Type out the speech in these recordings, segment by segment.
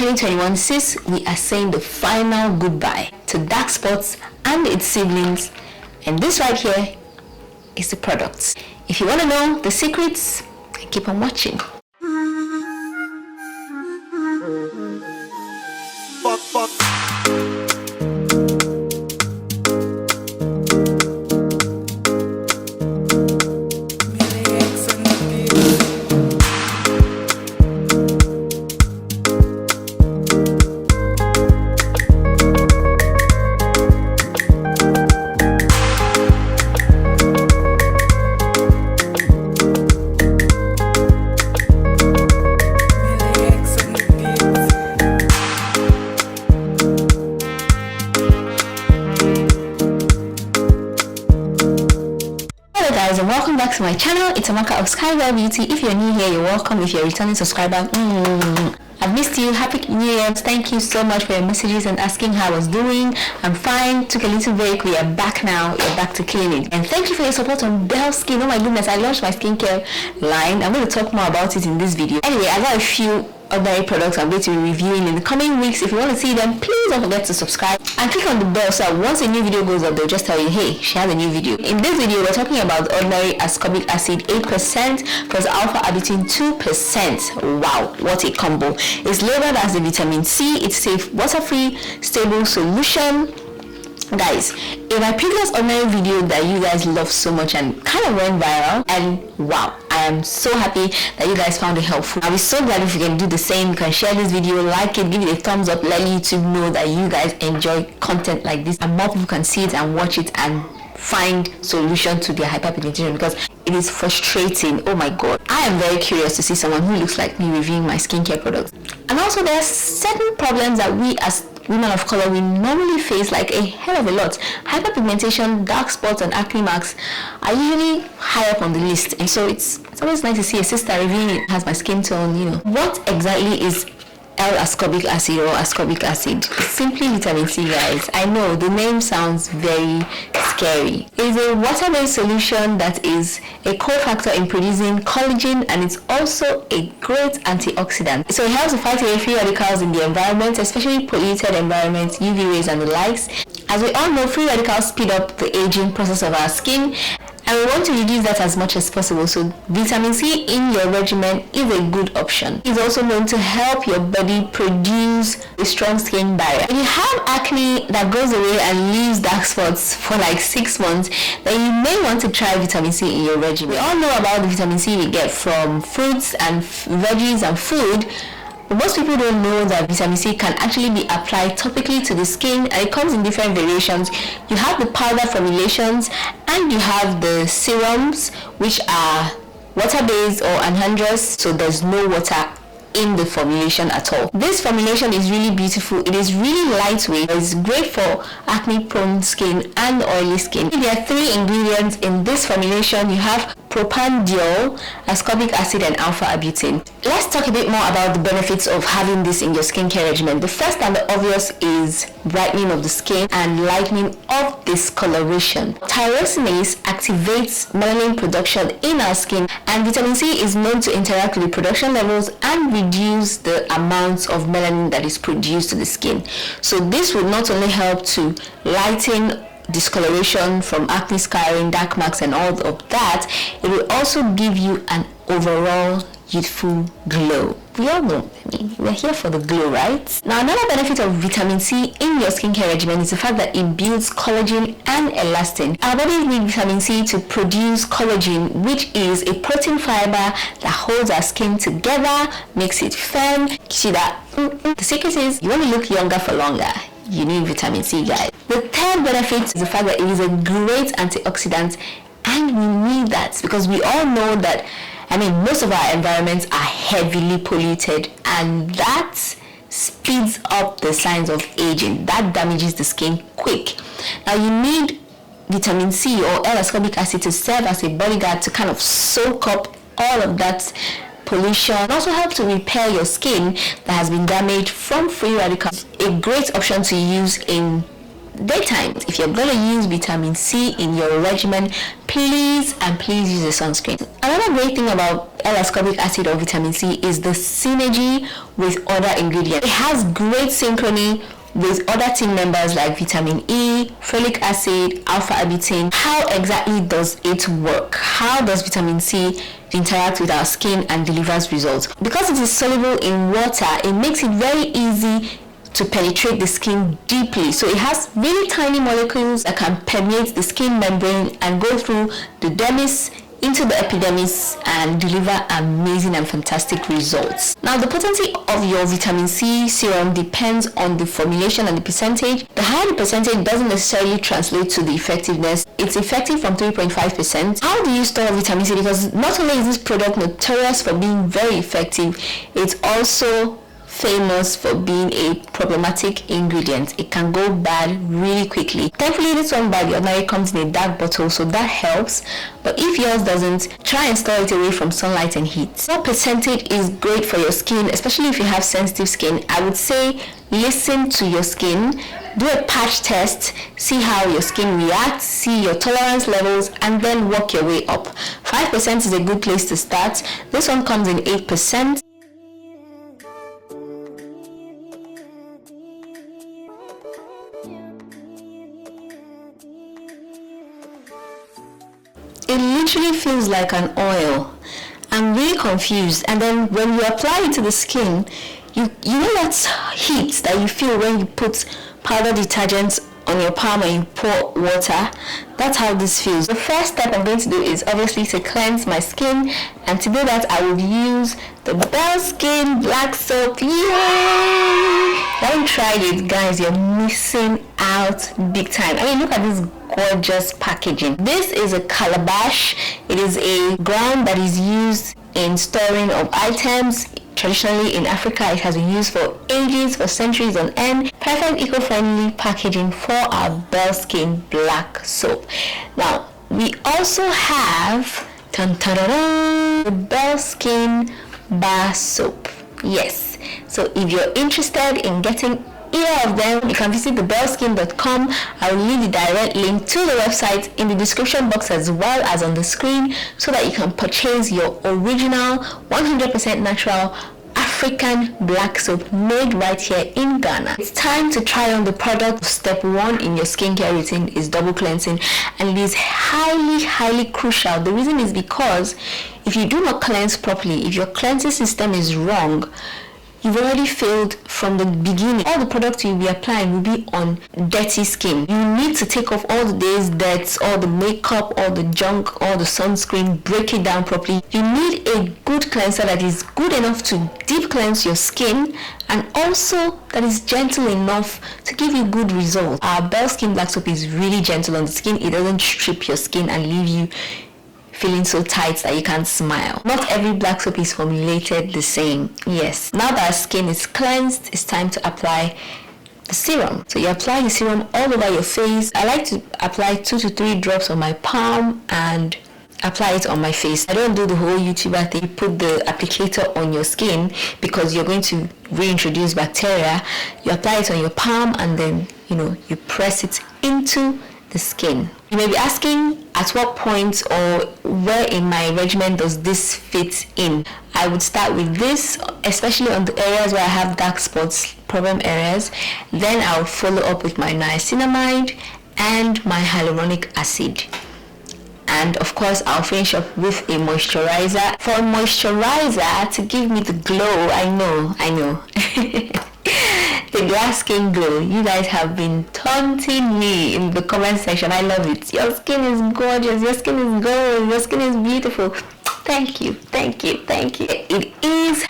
2021, sis, we are saying the final goodbye to dark spots and its siblings, and this right here is the product. If you want to know the secrets, keep on watching. And welcome back to my channel. It's Amaka of Skywell Beauty. If you're new here, you're welcome. If you're a returning subscriber, I've missed you. Happy New Year. Thank you so much for your messages and asking how I was doing. I'm fine. Took a little break. We are back now. We're back to cleaning. And thank you for your support on BelleSkin. Oh my goodness, I launched my skincare line. I'm going to talk more about it in this video. Anyway, I got a few ordinary products I'm going to be reviewing in the coming weeks. If you want to see them, please don't forget to subscribe and click on the bell so that once a new video goes up, they'll just tell you, hey, she has a new video. In this video, we're talking about Ordinary Ascobic Acid 8% plus alphaarbutin 2%. Wow, what a combo. It's labeled as the vitamin C. It's safe, water-free, stable solution. Guys, in my previous ordinary video that you guys love so much and kind of went viral, and wow, I am so happy that you guys found it helpful. I'll be so glad if you can do the same. You can share this video, like it, give it a thumbs up, let YouTube know that you guys enjoy content like this and more people can see it and watch it and find solution to their hyperpigmentation, because it is frustrating. Oh my god, I am very curious to see someone who looks like me reviewing my skincare products. And also there are certain problems that we as women of color we normally face, like a hell of a lot. Hyperpigmentation, dark spots and acne marks are usually high up on the list, and so it's always nice to see a sister reviewing it has my skin tone, you know. What exactly is L-ascorbic acid or ascorbic acid? It's simply vitamin C, guys. I know the name sounds very scary. It is a water-based solution that is a cofactor in producing collagen, and it's also a great antioxidant. So it helps to fight away free radicals in the environment, especially polluted environments, UV rays and the likes. As we all know, free radicals speed up the aging process of our skin, and we want to reduce that as much as possible. So vitamin C in your regimen is a good option. It's also known to help your body produce a strong skin barrier. If you have acne that goes away and leaves dark spots for like 6 months, then you may want to try vitamin C in your regimen. We all know about the vitamin C we get from fruits and veggies and food. Most people don't know that vitamin C can actually be applied topically to the skin, and it comes in different variations. You have the powder formulations and you have the serums, which are water-based or anhydrous, so there's no water in the formulation at all. This formulation is really beautiful. It is really lightweight. It's great for acne prone skin and oily skin. There are 3 ingredients in this formulation. You have propanediol, ascorbic acid and alphaarbutin. Let's talk a bit more about the benefits of having this in your skincare regimen. The first and the obvious is brightening of the skin and lightening of discoloration. Tyrosinase activates melanin production in our skin, and vitamin C is known to interact with the production levels and reduce the amounts of melanin that is produced to the skin. So this will not only help to lighten discoloration from acne scarring, dark marks and all of that, it will also give you an overall youthful glow. We all know, I mean, we're here for the glow, right? Now, another benefit of vitamin C in your skincare regimen is the fact that it builds collagen and elastin. Our bodies need vitamin C to produce collagen, which is a protein fiber that holds our skin together, makes it firm, gives you that. The secret is, you want to look younger for longer, you need vitamin C, guys. The third benefit is the fact that it is a great antioxidant, and we need that because we all know that, I mean, most of our environments are heavily polluted, and that speeds up the signs of aging. That damages the skin quick. Now, you need vitamin C or L-ascorbic acid to serve as a bodyguard to kind of soak up all of that pollution, and also help to repair your skin that has been damaged from free radicals. A great option to use in daytime. If you're going to use vitamin C in your regimen, please use a sunscreen. Another great thing about L-ascorbic acid or vitamin C is the synergy with other ingredients. It has great synchrony with other team members like vitamin E, folic acid, alphaarbutin. How exactly does it work? How does vitamin C interact with our skin and delivers results? Because it is soluble in water, it makes it very easy to penetrate the skin deeply. So it has really tiny molecules that can permeate the skin membrane and go through the dermis into the epidermis and deliver amazing and fantastic results. Now, the potency of your vitamin C serum depends on the formulation and the percentage. The higher the percentage doesn't necessarily translate to the effectiveness. It's effective from 3.5%. How do you store vitamin C? Because not only is this product notorious for being very effective, it's also famous for being a problematic ingredient. It can go bad really quickly. Thankfully, this one by The Ordinary comes in a dark bottle, so that helps. But if yours doesn't, try and store it away from sunlight and heat. What percentage is great for your skin, especially if you have sensitive skin? I would say listen to your skin, do a patch test, see how your skin reacts, see your tolerance levels, and then work your way up. 5% is a good place to start. This one comes in 8%. It literally feels like an oil. I'm really confused. And then when you apply it to the skin, you know that heat that you feel when you put powder detergent on your palm and you pour water? That's how this feels. The first step I'm going to do is obviously to cleanse my skin, and to do that I will use the BelleSkin black soap. Yay! If you haven't tried it, guys, you're missing out big time. I mean, look at this gorgeous packaging. This is a calabash. It is a ground that is used in storing of items. Traditionally in Africa, it has been used for ages, for centuries on end. Perfect eco-friendly packaging for our BelleSkin black soap. Now, we also have the BelleSkin bar soap. Yes, so if you're interested in getting either of them, you can visit the BelleSkin.com. I will leave the direct link to the website in the description box as well as on the screen, so that you can purchase your original 100% natural African black soap made right here in Ghana. It's time to try on the product. Step 1 in your skincare routine is double cleansing, and it is highly crucial. The reason is because if you do not cleanse properly, if your cleansing system is wrong, you've already failed from the beginning. All the products you'll be applying will be on dirty skin. You need to take off all the day's dirt, all the makeup, all the junk, all the sunscreen, break it down properly. You need a good cleanser that is good enough to deep cleanse your skin, and also that is gentle enough to give you good results. Our BelleSkin black soap is really gentle on the skin. It doesn't strip your skin and leave you feeling so tight that you can't smile. Not every black soap is formulated the same. Yes, now that our skin is cleansed, it's time to apply the serum. So you apply the serum all over your face. I like to apply 2 to 3 drops on my palm and apply it on my face. I don't do the whole YouTuber thing, put the applicator on your skin, because you're going to reintroduce bacteria. You apply it on your palm and then you press it into the skin. You may be asking, at what point or where in my regimen does this fit in? I would start with this, especially on the areas where I have dark spots, problem areas. Then I'll follow up with my niacinamide and my hyaluronic acid. And of course, I'll finish up with a moisturizer. For a moisturizer to give me the glow, I know. The glass skin glow. You guys have been taunting me in the comment section. I love it. Your skin is gorgeous. Your skin is gold. Your skin is beautiful. Thank you. It is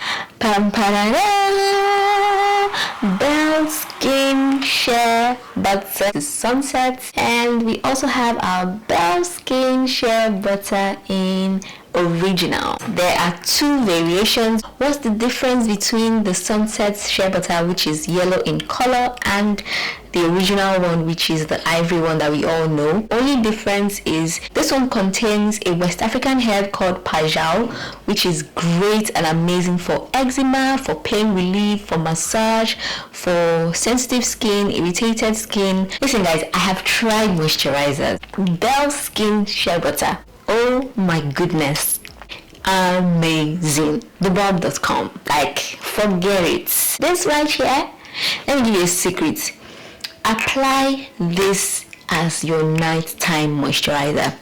BelleSkin Shea Butter Sunset, and we also have our BelleSkin Shea Butter in original. There are two variations. What's the difference between the Sunset shea butter, which is yellow in color, and the original one, which is the ivory one that we all know? Only difference is this one contains a West African herb called 8+ALPHA, which is great and amazing for eczema, for pain relief, for massage, for sensitive skin, irritated skin. Listen guys, I have tried moisturizers. BelleSkin shea butter, oh my goodness, amazing. Thebulb.com, like, forget it. This right here, let me give you a secret. Apply this as your nighttime moisturizer.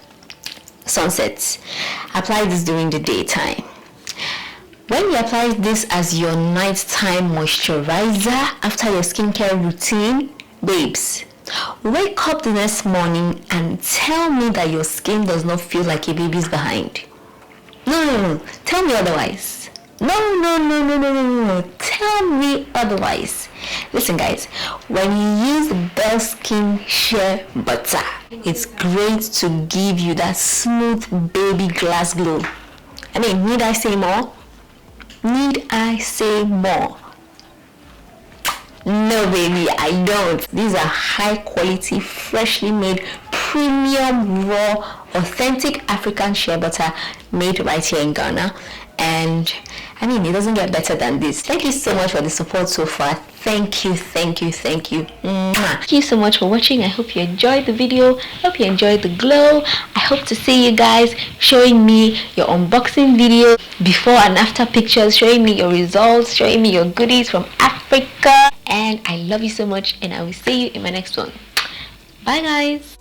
Sunset, apply this during the daytime. When you apply this as your nighttime moisturizer after your skincare routine, babes, wake up the next morning and tell me that your skin does not feel like a baby's behind. No. Tell me otherwise. No. Tell me otherwise. Listen guys, when you use BelleSkin shea butter, it's great to give you that smooth baby glass glow. I mean, need I say more? No baby, I don't. These are high quality, freshly made, premium, raw, authentic African shea butter made right here in Ghana. And I mean, it doesn't get better than this. Thank you so much for the support so far. Thank you. Mwah. Thank you so much for watching. I hope you enjoyed the video. Hope you enjoyed the glow. I hope to see you guys showing me your unboxing video, before and after pictures, showing me your results, showing me your goodies from Africa. And I love you so much, and I will see you in my next one. Bye guys.